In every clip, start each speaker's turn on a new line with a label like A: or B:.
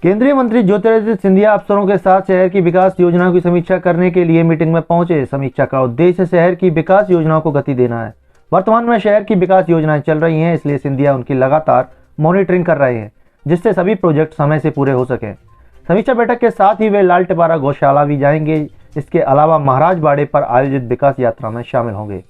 A: केंद्रीय मंत्री ज्योतिरादित्य सिंधिया अफसरों के साथ शहर की विकास योजनाओं की समीक्षा करने के लिए मीटिंग में पहुंचे। समीक्षा का उद्देश्य शहर की विकास योजनाओं को गति देना है। वर्तमान में शहर की विकास योजनाएं चल रही हैं, इसलिए सिंधिया उनकी लगातार मॉनिटरिंग कर रहे हैं, जिससे सभी प्रोजेक्ट समय से पूरे हो सकें। समीक्षा बैठक के साथ ही वे लाल टिपारा गौशाला भी जाएंगे। इसके अलावा महाराज बाड़े पर आयोजित विकास यात्रा में शामिल होंगे।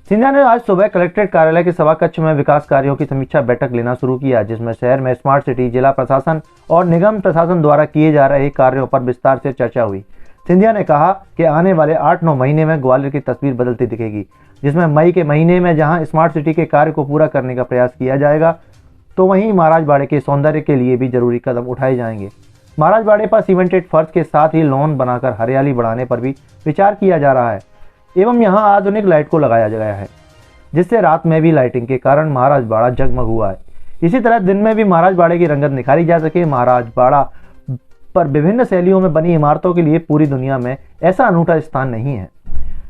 A: सिंधिया ने आज सुबह कलेक्ट्रेट कार्यालय के सभा कक्ष में विकास कार्यों की समीक्षा बैठक लेना शुरू किया, जिसमें शहर में स्मार्ट सिटी, जिला प्रशासन और निगम प्रशासन द्वारा किए जा रहे कार्यों पर विस्तार से चर्चा हुई। सिंधिया ने कहा कि आने वाले 8-9 महीने में ग्वालियर की तस्वीर बदलती दिखेगी, जिसमें मई के महीने में जहां स्मार्ट सिटी के कार्य को पूरा करने का प्रयास किया जाएगा, तो वहीं महाराजबाड़े के सौंदर्य के लिए भी जरूरी कदम उठाए जाएंगे। महाराजबाड़े पर सीमेंटेड फर्श के साथ ही लॉन बनाकर हरियाली बढ़ाने पर भी विचार किया जा रहा है एवं यहां आधुनिक लाइट को लगाया गया है, जिससे रात में भी लाइटिंग के कारण महाराजबाड़ा जगमग हुआ है। इसी तरह दिन में भी महाराजबाड़े की रंगत निखारी जा सके। महाराजबाड़ा पर विभिन्न शैलियों में बनी इमारतों के लिए पूरी दुनिया में ऐसा अनूठा स्थान नहीं है।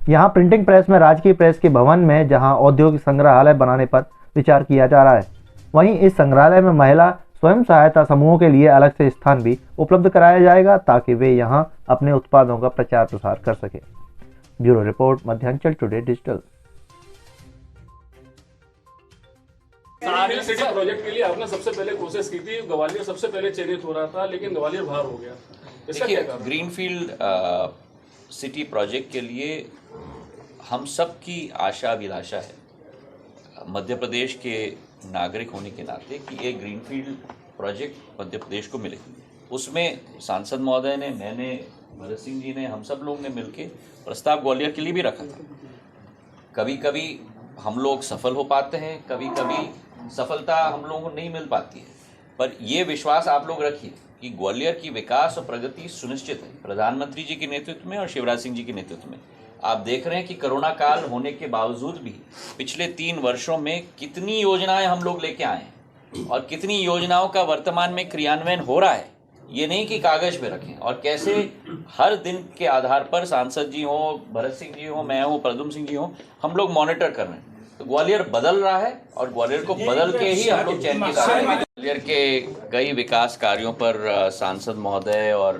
A: यहाँ प्रिंटिंग प्रेस में राजकीय प्रेस के भवन में जहाँ औद्योगिक संग्रहालय बनाने पर विचार किया जा रहा है, वहीं इस संग्रहालय में महिला स्वयं सहायता समूहों के लिए अलग से स्थान भी उपलब्ध कराया जाएगा, ताकि वे यहाँ अपने उत्पादों का प्रचार प्रसार कर सके। Bureau report, Madhyanchal today digital.
B: Smart city project के लिए आपने सबसे पहले कोशिश की थी, ग्वालियर सबसे पहले चयनित हो रहा था, लेकिन ग्वालियर बाहर हो गया। इसका क्या कारण?
C: ग्रीनफील्ड सिटी प्रोजेक्ट के लिए हम सब की आशा अभिलाषा है, मध्य प्रदेश के नागरिक होने के नाते, कि एक ग्रीनफील्ड प्रोजेक्ट मध्य प्रदेश को मिले। उसमें सांसद महोदय ने, मैंने, भरत सिंह जी ने, हम सब लोग ने मिलके प्रस्ताव ग्वालियर के लिए भी रखा था। कभी कभी हम लोग सफल हो पाते हैं, कभी कभी सफलता हम लोगों को नहीं मिल पाती है, पर ये विश्वास आप लोग रखिए कि ग्वालियर की विकास और प्रगति सुनिश्चित है। प्रधानमंत्री जी के नेतृत्व में और शिवराज सिंह जी के नेतृत्व में आप देख रहे हैं कि कोरोना काल होने के बावजूद भी पिछले 3 वर्षों में कितनी योजनाएं हम लोग लेके आए हैं और कितनी योजनाओं का वर्तमान में क्रियान्वयन हो रहा है। ये नहीं कि कागज पे रखें, और कैसे हर दिन के आधार पर सांसद जी हो, भरत सिंह जी हो, मैं हूँ, प्रद्युम्न सिंह जी हो, हम लोग मॉनिटर कर रहे हैं। तो ग्वालियर बदल रहा है और ग्वालियर को बदल के ही हम लोग चयन किया है। ग्वालियर के कई विकास कार्यों पर सांसद महोदय और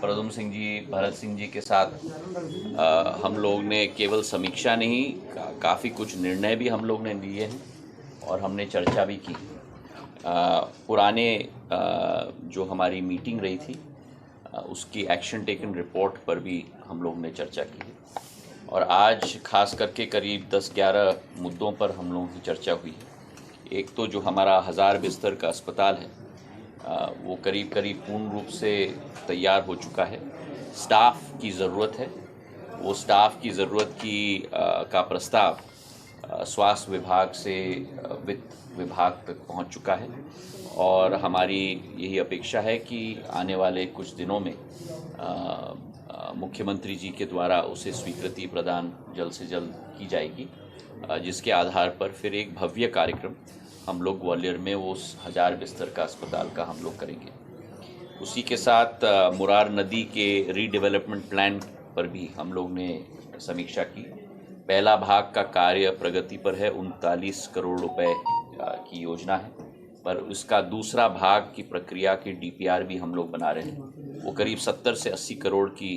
C: प्रद्युम्न सिंह जी, भरत सिंह जी के साथ हम लोग ने केवल समीक्षा नहीं, काफ़ी कुछ निर्णय भी हम लोग ने लिए हैं और हमने चर्चा भी की। पुराने जो हमारी मीटिंग रही थी उसकी एक्शन टेकन रिपोर्ट पर भी हम लोग ने चर्चा की, और आज खास करके करीब 10-11 मुद्दों पर हम लोगों की चर्चा हुई है। एक तो जो हमारा 1000 बिस्तर का अस्पताल है वो करीब पूर्ण रूप से तैयार हो चुका है। स्टाफ की ज़रूरत है, वो स्टाफ की ज़रूरत का प्रस्ताव स्वास्थ्य विभाग से वित्त विभाग तक पहुंच चुका है, और हमारी यही अपेक्षा है कि आने वाले कुछ दिनों में मुख्यमंत्री जी के द्वारा उसे स्वीकृति प्रदान जल्द से जल्द की जाएगी, जिसके आधार पर फिर एक भव्य कार्यक्रम हम लोग ग्वालियर में वो 1000 बिस्तर का अस्पताल का हम लोग करेंगे। उसी के साथ मुरार नदी के रीडेवलपमेंट प्लान पर भी हम लोग ने समीक्षा की। पहला भाग का कार्य प्रगति पर है, 39 करोड़ रुपए की योजना है, पर उसका दूसरा भाग की प्रक्रिया की डीपीआर भी हम लोग बना रहे हैं। वो करीब 70 से 80 करोड़ की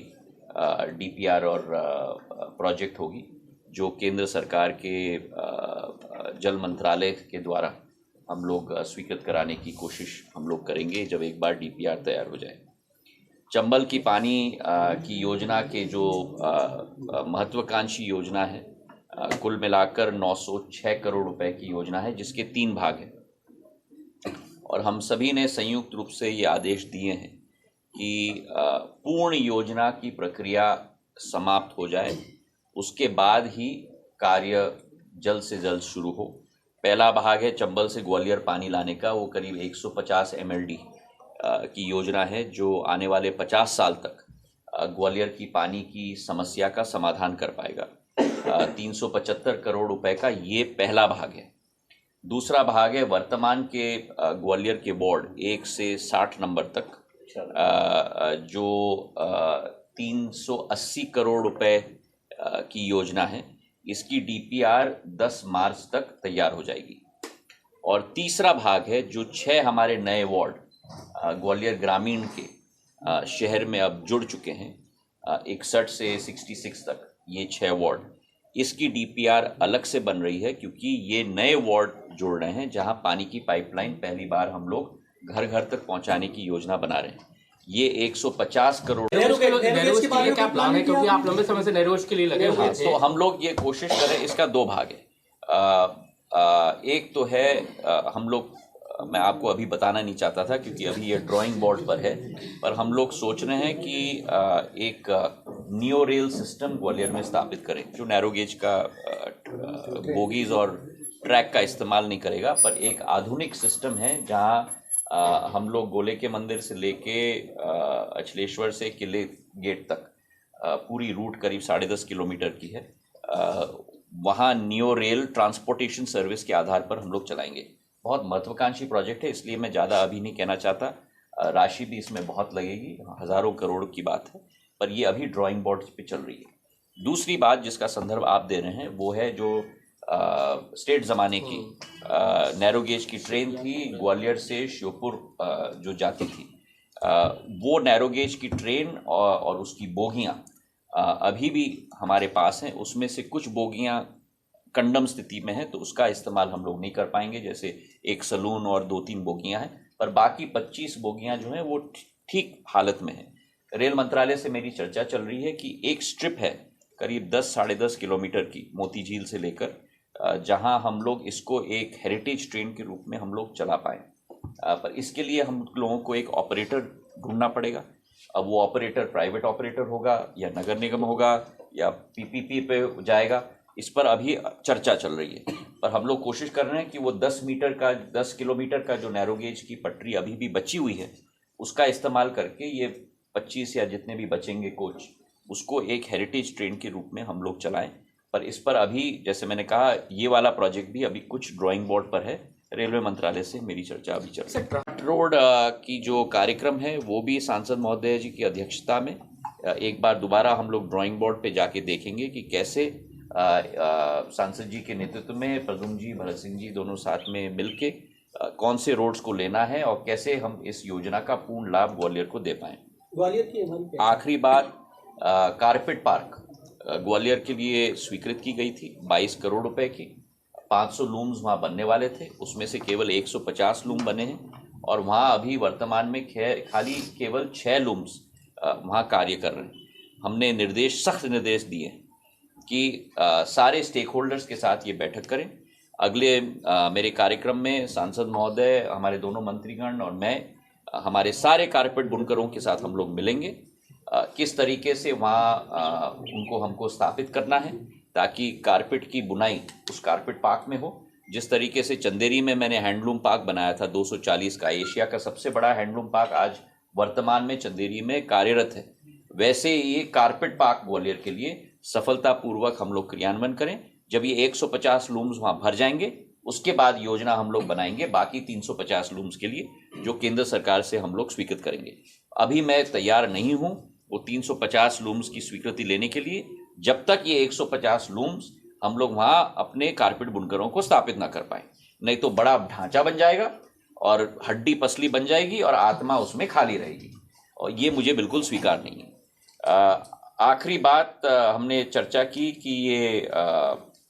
C: डीपीआर और प्रोजेक्ट होगी, जो केंद्र सरकार के जल मंत्रालय के द्वारा हम लोग स्वीकृत कराने की कोशिश हम लोग करेंगे जब एक बार डीपीआर तैयार हो जाए। चंबल की पानी की योजना के जो महत्वाकांक्षी योजना है, कुल मिलाकर 906 करोड़ रुपए की योजना है, जिसके 3 भाग हैं, और हम सभी ने संयुक्त रूप से ये आदेश दिए हैं कि पूर्ण योजना की प्रक्रिया समाप्त हो जाए, उसके बाद ही कार्य जल्द से जल्द शुरू हो। पहला भाग है चंबल से ग्वालियर पानी लाने का, वो करीब 150 MLD की योजना है, जो आने वाले 50 साल तक ग्वालियर की पानी की समस्या का समाधान कर पाएगा। 375 करोड़ रुपए का ये पहला भाग है। दूसरा भाग है वर्तमान के ग्वालियर के वार्ड 1 से 60 नंबर तक, जो 380 करोड़ रुपए की योजना है। इसकी डीपीआर 10 मार्च तक तैयार हो जाएगी। और तीसरा भाग है जो 6 हमारे नए वार्ड ग्वालियर ग्रामीण के शहर में अब जुड़ चुके हैं, 61 से 66 तक ये 6 वार्ड, इसकी डीपीआर अलग से बन रही है क्योंकि ये नए वार्ड जुड़ रहे हैं जहां पानी की पाइपलाइन पहली बार हम लोग घर घर तक पहुंचाने की योजना बना रहे हैं। ये 150 करोड़
D: नैरोज के लिए क्या प्लान है, क्योंकि आप लंबे समय से नैरोज के लिए लगे हुए थे।
C: तो हम लोग ये कोशिश करें, इसका 2 भाग है। एक तो है हम लोग, मैं आपको अभी बताना नहीं चाहता था क्योंकि अभी ये ड्राइंग बोर्ड पर है, पर हम लोग सोच रहे हैं कि एक नियो रेल सिस्टम ग्वालियर में स्थापित करें जो नैरो गेज का बोगीज और ट्रैक का इस्तेमाल नहीं करेगा, पर एक आधुनिक सिस्टम है जहां हम लोग गोले के मंदिर से लेके अचलेश्वर से किले गेट तक पूरी रूट करीब 10.5 किलोमीटर की है, वहाँ नियो रेल ट्रांसपोर्टेशन सर्विस के आधार पर हम लोग चलाएंगे। बहुत महत्वाकांक्षी प्रोजेक्ट है, इसलिए मैं ज़्यादा अभी नहीं कहना चाहता। राशि भी इसमें बहुत लगेगी, हज़ारों करोड़ की बात है, पर ये अभी ड्राइंग बोर्ड पे चल रही है। दूसरी बात जिसका संदर्भ आप दे रहे हैं वो है जो स्टेट ज़माने की नैरो गेज की ट्रेन थी ग्वालियर से श्योपुर जो जाती थी, वो नैरो गेज की ट्रेन और उसकी बोगियाँ अभी भी हमारे पास हैं। उसमें से कुछ बोगियाँ कंडम स्थिति में है तो उसका इस्तेमाल हम लोग नहीं कर पाएंगे, जैसे एक सलून और 2-3 बोगियां हैं, पर बाकी 25 बोगियां जो हैं वो ठीक हालत में हैं। रेल मंत्रालय से मेरी चर्चा चल रही है कि एक स्ट्रिप है करीब 10-10.5 किलोमीटर की मोती झील से लेकर, जहां हम लोग इसको एक हेरिटेज ट्रेन के रूप में हम लोग चला पाएँ, पर इसके लिए हम लोगों को एक ऑपरेटर ढूंढना पड़ेगा। अब वो ऑपरेटर प्राइवेट ऑपरेटर होगा या नगर निगम होगा या पीपीपी पे जाएगा, इस पर अभी चर्चा चल रही है। पर हम लोग कोशिश कर रहे हैं कि वो 10 किलोमीटर का जो नैरो गेज की पटरी अभी भी बची हुई है उसका इस्तेमाल करके ये 25 या जितने भी बचेंगे कोच, उसको एक हेरिटेज ट्रेन के रूप में हम लोग चलाएं। पर इस पर अभी जैसे मैंने कहा ये वाला प्रोजेक्ट भी अभी कुछ ड्राइंग बोर्ड पर है, रेलवे मंत्रालय से मेरी चर्चा अभी चल रही है। रोड की जो कार्यक्रम है वो भी सांसद महोदय जी की अध्यक्षता में एक बार दोबारा हम लोग ड्राइंग बोर्ड पे जाके देखेंगे कि कैसे सांसद जी के नेतृत्व में प्रद्युम्न जी, भरत सिंह जी दोनों साथ में मिलके कौन से रोड्स को लेना है और कैसे हम इस योजना का पूर्ण लाभ ग्वालियर को दे पाएं।
D: ग्वालियर की
C: आखिरी बात, कारपेट पार्क ग्वालियर के लिए स्वीकृत की गई थी 22 करोड़ रुपए की। 500 लूम्स वहाँ बनने वाले थे, उसमें से केवल 150 लूम बने हैं और वहाँ अभी वर्तमान में खाली केवल 6 लूम्स वहाँ कार्य कर रहे हैं। हमने सख्त निर्देश दिए कि सारे स्टेक होल्डर्स के साथ ये बैठक करें। अगले मेरे कार्यक्रम में सांसद महोदय, हमारे दोनों मंत्रीगण और मैं, हमारे सारे कारपेट बुनकरों के साथ हम लोग मिलेंगे, किस तरीके से वहाँ उनको हमको स्थापित करना है ताकि कारपेट की बुनाई उस कारपेट पार्क में हो। जिस तरीके से चंदेरी में मैंने हैंडलूम पार्क बनाया था 240 का, एशिया का सबसे बड़ा हैंडलूम पार्क आज वर्तमान में चंदेरी में कार्यरत है, वैसे ये कारपेट पार्क ग्वालियर के लिए सफलतापूर्वक हम लोग क्रियान्वयन करें। जब ये 150 लूम्स वहाँ भर जाएंगे उसके बाद योजना हम लोग बनाएंगे बाकी 350 लूम्स के लिए जो केंद्र सरकार से हम लोग स्वीकृत करेंगे। अभी मैं तैयार नहीं हूँ वो 350 लूम्स की स्वीकृति लेने के लिए जब तक ये 150 लूम्स हम लोग वहाँ अपने कारपेट बुनकरों को स्थापित ना कर पाए, नहीं तो बड़ा ढांचा बन जाएगा और हड्डी पसली बन जाएगी और आत्मा उसमें खाली रहेगी, और ये मुझे बिल्कुल स्वीकार नहीं है। आखिरी बात, हमने चर्चा की कि ये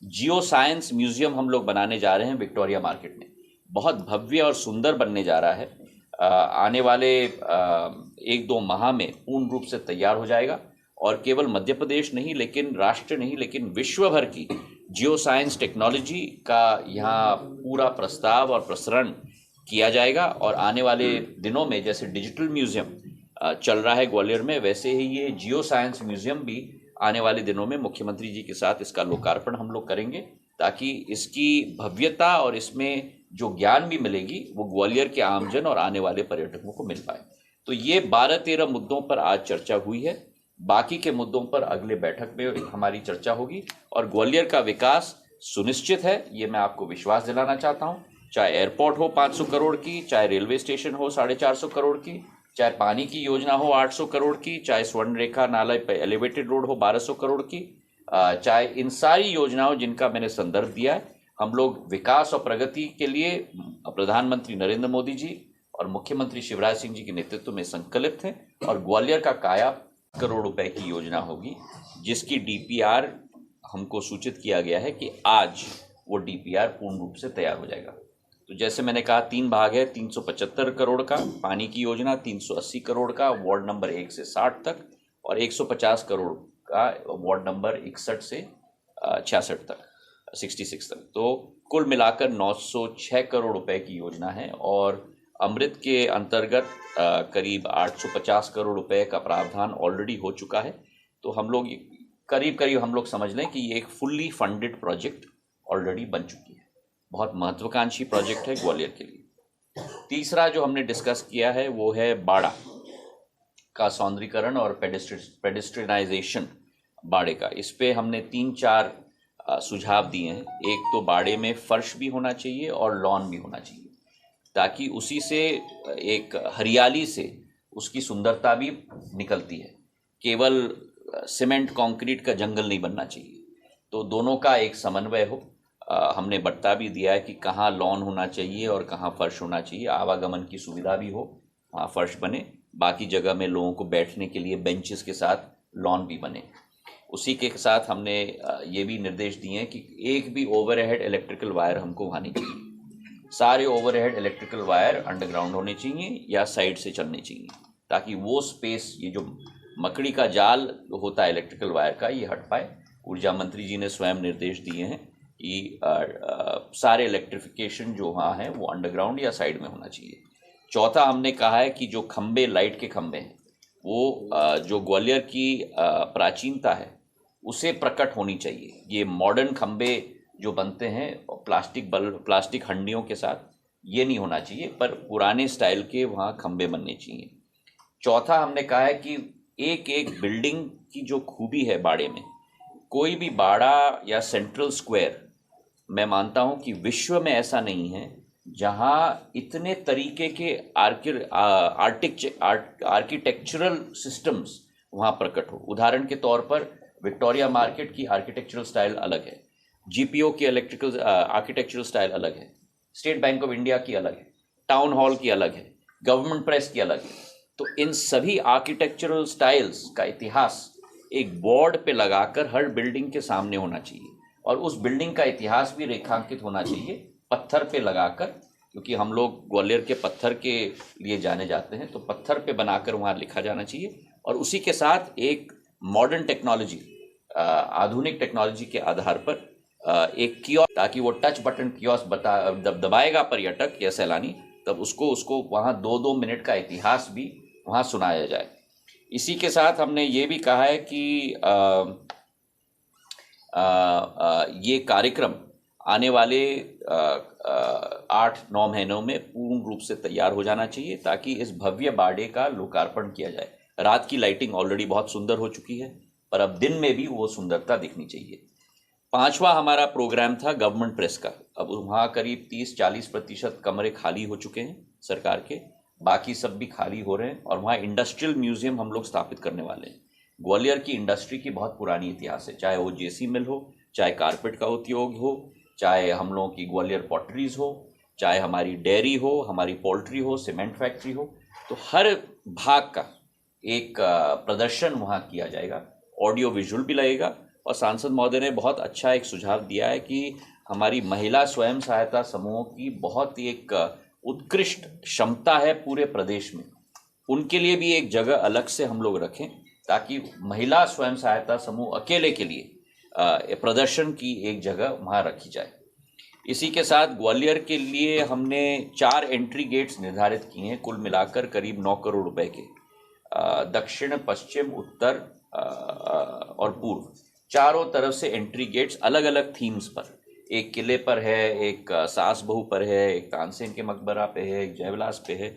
C: जियो साइंस म्यूजियम हम लोग बनाने जा रहे हैं विक्टोरिया मार्केट में, बहुत भव्य और सुंदर बनने जा रहा है। आने वाले 1-2 माह में पूर्ण रूप से तैयार हो जाएगा और केवल मध्य प्रदेश नहीं लेकिन राष्ट्र नहीं लेकिन विश्व भर की जियो साइंस टेक्नोलॉजी का यहाँ पूरा प्रस्ताव और प्रसारण किया जाएगा। और आने वाले दिनों में जैसे डिजिटल म्यूजियम चल रहा है ग्वालियर में, वैसे ही ये जियो साइंस म्यूजियम भी आने वाले दिनों में मुख्यमंत्री जी के साथ इसका लोकार्पण हम लोग करेंगे ताकि इसकी भव्यता और इसमें जो ज्ञान भी मिलेगी वो ग्वालियर के आमजन और आने वाले पर्यटकों को मिल पाए। तो ये 12-13 मुद्दों पर आज चर्चा हुई है, बाकी के मुद्दों पर अगले बैठक में हमारी चर्चा होगी और ग्वालियर का विकास सुनिश्चित है, ये मैं आपको विश्वास दिलाना चाहता हूँ। चाहे एयरपोर्ट हो 500 करोड़ की, चाहे रेलवे स्टेशन हो 450 करोड़ की, चाहे पानी की योजना हो 800 करोड़ की, चाहे स्वर्ण रेखा नाला पे एलिवेटेड रोड हो 1200 करोड़ की, चाहे इन सारी योजनाओं जिनका मैंने संदर्भ दिया है, हम लोग विकास और प्रगति के लिए प्रधानमंत्री नरेंद्र मोदी जी और मुख्यमंत्री शिवराज सिंह जी के नेतृत्व में संकल्पित हैं और ग्वालियर का काया करोड़ रुपए की योजना होगी, जिसकी डीपीआर हमको सूचित किया गया है कि आज वो डीपीआर पूर्ण रूप से तैयार हो जाएगा। तो जैसे मैंने कहा 3 भाग है, 375 करोड़ का पानी की योजना, 380 करोड़ का वार्ड नंबर 1 से 60 तक और 150 करोड़ का वार्ड नंबर 61 से 66 तक 66 तक। तो कुल मिलाकर 906 करोड़ रुपए की योजना है और अमृत के अंतर्गत करीब 850 करोड़ रुपए का प्रावधान ऑलरेडी हो चुका है। तो हम लोग करीब हम लोग समझ लें कि ये एक फुल्ली फंडेड प्रोजेक्ट ऑलरेडी बन चुकी है। बहुत महत्वाकांक्षी प्रोजेक्ट है ग्वालियर के लिए। तीसरा जो हमने डिस्कस किया है वो है बाड़ा का सौंदर्यीकरण और पेडेस्ट्रियनाइजेशन बाड़े का। इस पे हमने 3-4 सुझाव दिए हैं। एक तो बाड़े में फर्श भी होना चाहिए और लॉन भी होना चाहिए, ताकि उसी से एक हरियाली से उसकी सुंदरता भी निकलती है। केवल सीमेंट कंक्रीट का जंगल नहीं बनना चाहिए, तो दोनों का एक समन्वय हो। हमने बता भी दिया है कि कहाँ लॉन होना चाहिए और कहाँ फर्श होना चाहिए। आवागमन की सुविधा भी हो, वहाँ फर्श बने, बाकी जगह में लोगों को बैठने के लिए बेंचेस के साथ लॉन भी बने। उसी के साथ हमने ये भी निर्देश दिए हैं कि एक भी ओवरहेड इलेक्ट्रिकल वायर हमको वहाँ नहीं चाहिए। सारे ओवरहेड इलेक्ट्रिकल वायर अंडरग्राउंड होने चाहिए या साइड से चलने चाहिए, ताकि वो स्पेस, ये जो मकड़ी का जाल होता है इलेक्ट्रिकल वायर का, ये हट पाए। ऊर्जा मंत्री जी ने स्वयं निर्देश दिए हैं कि सारे इलेक्ट्रिफिकेशन जो वहाँ है वो अंडरग्राउंड या साइड में होना चाहिए। चौथा हमने कहा है कि जो खंबे, लाइट के खंबे हैं, वो जो ग्वालियर की प्राचीनता है उसे प्रकट होनी चाहिए। ये मॉडर्न खंबे जो बनते हैं प्लास्टिक बल्ब, प्लास्टिक हंडियों के साथ, ये नहीं होना चाहिए, पर पुराने स्टाइल के वहाँ खंबे बनने चाहिए। चौथा हमने कहा है कि एक एक बिल्डिंग की जो खूबी है बाड़े में, कोई भी बाड़ा या सेंट्रल स्क्वायर, मैं मानता हूँ कि विश्व में ऐसा नहीं है जहाँ इतने तरीके के आर्किटेक्चरल सिस्टम्स वहाँ प्रकट हो। उदाहरण के तौर पर विक्टोरिया मार्केट की आर्किटेक्चरल स्टाइल अलग है, जीपीओ की इलेक्ट्रिकल आर्किटेक्चरल स्टाइल अलग है, स्टेट बैंक ऑफ इंडिया की अलग है, टाउन हॉल की अलग है, गवर्नमेंट प्रेस की अलग है। तो इन सभी आर्किटेक्चरल स्टाइल्स का इतिहास एक बोर्ड पे लगाकर हर बिल्डिंग के सामने होना चाहिए, और उस बिल्डिंग का इतिहास भी रेखांकित होना चाहिए पत्थर पे लगाकर, क्योंकि हम लोग ग्वालियर के पत्थर के लिए जाने जाते हैं, तो पत्थर पे बनाकर वहाँ लिखा जाना चाहिए। और उसी के साथ एक मॉडर्न टेक्नोलॉजी, आधुनिक टेक्नोलॉजी के आधार पर एक कियोस्क, ताकि वो टच बटन कियोस्क दबाएगा पर्यटक या सैलानी, तब उसको वहाँ 2-2 मिनट का इतिहास भी वहाँ सुनाया जाए। इसी के साथ हमने ये भी कहा है कि ये कार्यक्रम आने वाले 8-9 महीनों में पूर्ण रूप से तैयार हो जाना चाहिए, ताकि इस भव्य बाड़े का लोकार्पण किया जाए। रात की लाइटिंग ऑलरेडी बहुत सुंदर हो चुकी है, पर अब दिन में भी वो सुंदरता दिखनी चाहिए। 5वां हमारा प्रोग्राम था गवर्नमेंट प्रेस का। अब वहाँ करीब 30-40% कमरे खाली हो चुके हैं सरकार के, बाकी सब भी खाली हो रहे हैं, और वहाँ इंडस्ट्रियल म्यूजियम हम लोग स्थापित करने वाले हैं। ग्वालियर की इंडस्ट्री की बहुत पुरानी इतिहास है, चाहे वो जेसी मिल हो, चाहे कारपेट का उद्योग हो, चाहे हम लोगों की ग्वालियर पॉटरीज हो, चाहे हमारी डेयरी हो, हमारी पोल्ट्री हो, सीमेंट फैक्ट्री हो। तो हर भाग का एक प्रदर्शन वहाँ किया जाएगा, ऑडियो विजुअल भी लगेगा। और सांसद महोदय ने बहुत अच्छा एक सुझाव दिया है कि हमारी महिला स्वयं सहायता समूहों की बहुत ही एक उत्कृष्ट क्षमता है पूरे प्रदेश में, उनके लिए भी एक जगह अलग से हम लोग रखें, ताकि महिला स्वयं सहायता समूह अकेले के लिए प्रदर्शन की एक जगह वहाँ रखी जाए। इसी के साथ ग्वालियर के लिए हमने 4 एंट्री गेट्स निर्धारित किए हैं, कुल मिलाकर करीब 9 करोड़ रुपए के। दक्षिण, पश्चिम, उत्तर और पूर्व, चारों तरफ से एंट्री गेट्स अलग अलग थीम्स पर, एक किले पर है, एक सास बहू पर है, एक तानसेन के मकबरा पे है, एक जयविलास पे है।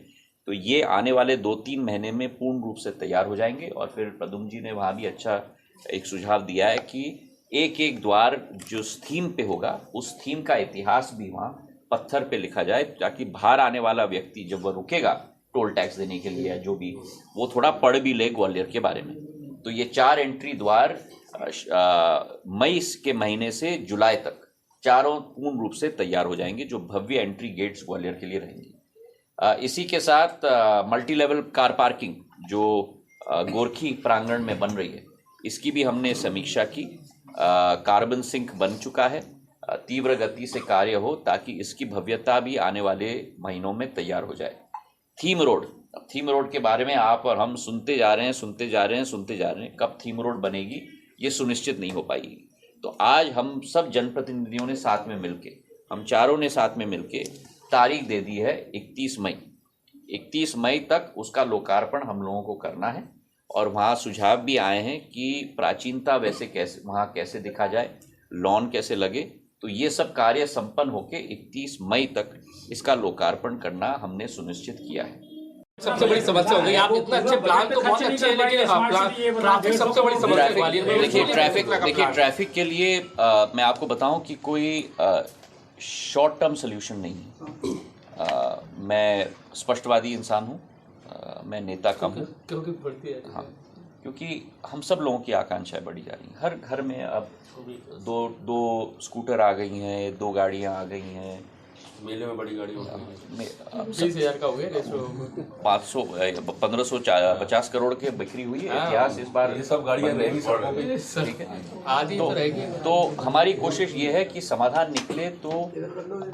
C: तो ये आने वाले 2-3 महीने में पूर्ण रूप से तैयार हो जाएंगे। और फिर प्रदुम जी ने वहाँ भी अच्छा एक सुझाव दिया है कि एक एक द्वार जो थीम पे होगा, उस थीम का इतिहास भी वहाँ पत्थर पे लिखा जाए, ताकि बाहर आने वाला व्यक्ति जब वह रुकेगा टोल टैक्स देने के लिए या जो भी, वो थोड़ा पढ़ भी ले ग्वालियर के बारे में। तो ये 4 एंट्री द्वार मई के महीने से जुलाई तक चारों पूर्ण रूप से तैयार हो जाएंगे, जो भव्य एंट्री गेट्स ग्वालियर के लिए रहेंगी। इसी के साथ मल्टी लेवल कार पार्किंग जो गोरखी प्रांगण में बन रही है, इसकी भी हमने समीक्षा की। कार्बन सिंक बन चुका है, तीव्र गति से कार्य हो ताकि इसकी भव्यता भी आने वाले महीनों में तैयार हो जाए। थीम रोड के बारे में आप और हम सुनते जा रहे हैं, कब थीम रोड बनेगी ये सुनिश्चित नहीं हो पाएगी। तो आज हम सब जनप्रतिनिधियों ने साथ में मिलके, हम चारों ने साथ में मिलके तारीख दे दी है 31 मई तक उसका लोकार्पण हम लोगों को करना है। और वहाँ सुझाव भी आए हैं कि प्राचीनता वहाँ कैसे दिखा जाए, लॉन कैसे लगे। तो ये सब कार्य संपन्न होकर 31 मई तक इसका लोकार्पण करना हमने सुनिश्चित किया है।
D: सबसे बड़ी समस्या हो गई, आप इतना अच्छे प्लान तो बहुत अच्छे हैं, लेकिन ट्रैफिक सबसे बड़ी समस्या है ग्वालियर में।
C: देखिए ट्रैफिक के लिए मैं आपको बताऊं कि कोई शॉर्ट टर्म सोल्यूशन नहीं है। मैं स्पष्टवादी इंसान हूं, मैं नेता कम हूं,
D: क्योंकि बढ़ती है।
C: हाँ, क्योंकि हम सब लोगों की आकांक्षाएं बढ़ी जा रही हैं। हर घर में अब दो स्कूटर आ गई हैं, 2 गाड़ियां आ गई हैं।
D: मेले में बड़ी गाड़ी होती है,
C: 20,000 का हो गया, 1550 करोड़ के बिक्री हुई है। इतिहास इस बार
D: ये सब गाड़ियां रहेंगी सड़कों पे,
C: ठीक है।
D: आधी तो रहेगी।
C: तो हमारी कोशिश ये है कि समाधान निकले तो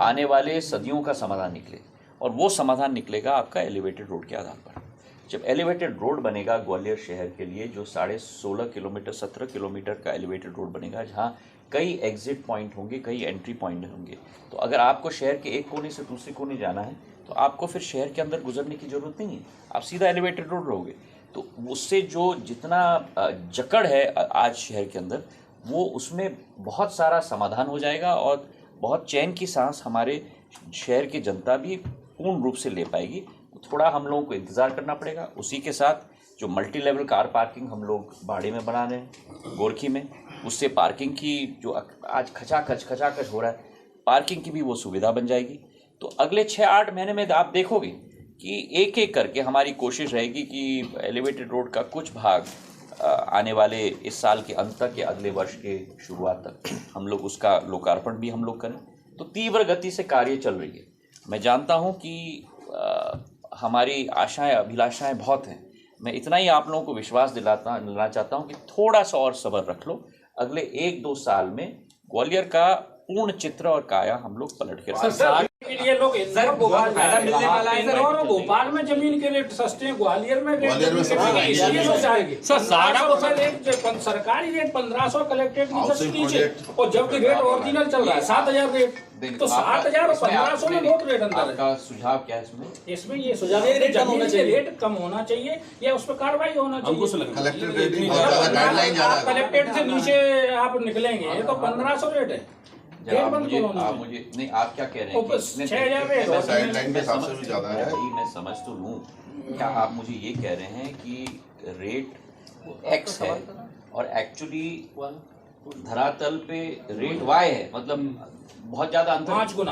C: आने वाले सदियों का समाधान निकले, और वो समाधान निकलेगा आपका एलिवेटेड रोड के आधार पर। जब एलिवेटेड रोड बनेगा ग्वालियर शहर के लिए, जो 16.5 किलोमीटर 17 किलोमीटर का एलिवेटेड रोड बनेगा, जहाँ कई एग्जिट पॉइंट होंगे, कई एंट्री पॉइंट होंगे। तो अगर आपको शहर के एक कोने से दूसरे कोने जाना है तो आपको फिर शहर के अंदर गुजरने की ज़रूरत नहीं है, आप सीधा एलिवेटेड रोड रहोगे। तो उससे जो जितना जकड़ है आज शहर के अंदर, वो उसमें बहुत सारा समाधान हो जाएगा और बहुत चैन की सांस हमारे शहर की जनता भी पूर्ण रूप से ले पाएगी। थोड़ा हम लोगों को इंतज़ार करना पड़ेगा। उसी के साथ जो मल्टी लेवल कार पार्किंग हम लोग बाड़े में बना रहे हैं, गोरखी में, उससे पार्किंग की जो आज खचाखच हो रहा है, पार्किंग की भी वो सुविधा बन जाएगी। तो अगले 6-8 महीने में आप देखोगे कि एक एक करके हमारी कोशिश रहेगी कि एलिवेटेड रोड का कुछ भाग आने वाले इस साल के अंत तक या अगले वर्ष के शुरुआत तक हम लोग उसका लोकार्पण भी हम लोग करें। तो तीव्र गति से कार्य चल रही है। मैं जानता हूँ कि हमारी आशाएं अभिलाषाएं बहुत हैं। मैं इतना ही आप लोगों को विश्वास दिलाना चाहता हूँ कि थोड़ा सा और सब्र रख लो। अगले 1-2 साल में ग्वालियर का पूर्ण चित्र और काया हम लोग पलट के
E: लिए लोग भोपाल में जमीन के रेट सस्ते हैं, ग्वालियर में इसलिए लोग जाएंगे। सरकारी रेट 1500 कलेक्टेड नीचे, और जबकि रेट ओरिजिनल चल रहा है 7000 रेट। तो 7000 और 1500 में बहुत रेट अंतर है।
C: आपका सुझाव क्या है इसमें?
E: इसमें ये सुझाव है कि जमीन के रेट कम होना चाहिए या उस पर कार्रवाई होना चाहिए। कलेक्टेड से नीचे आप निकलेंगे तो 1500 रेट है।
C: मुझे नहीं, आप क्या कह रहे हैं?
E: 6000
C: मैं समझ तो लूँ, क्या आप मुझे ये कह रहे हैं कि रेट एक्स है और एक्चुअली धरातल पे रेट वाई है, मतलब बहुत ज्यादा अंतर
E: 5 गुना?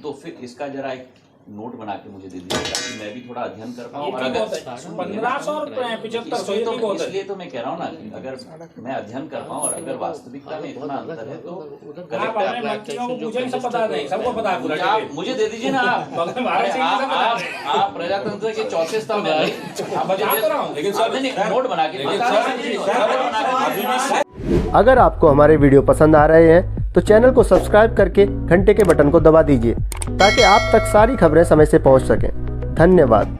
C: तो फिर इसका जरा एक नोट बना के मुझे दे दीजिए ताकि मैं भी थोड़ा अध्ययन कर पाऊँ। और अगर
E: 1500 और 7500
C: इसलिए तो मैं कह रहा हूँ ना कि अगर मैं अध्ययन कर पाऊँ और अगर वास्तविकता में इतना अंतर है तो आप मुझे दे दीजिए ना। आप प्रजातंत्र के चौथे स्तंभ में, लेकिन नोट बना के।
F: अगर आपको हमारे वीडियो पसंद आ रहे हैं तो चैनल को सब्सक्राइब करके घंटे के बटन को दबा दीजिए ताकि आप तक सारी खबरें समय से पहुंच सकें। धन्यवाद।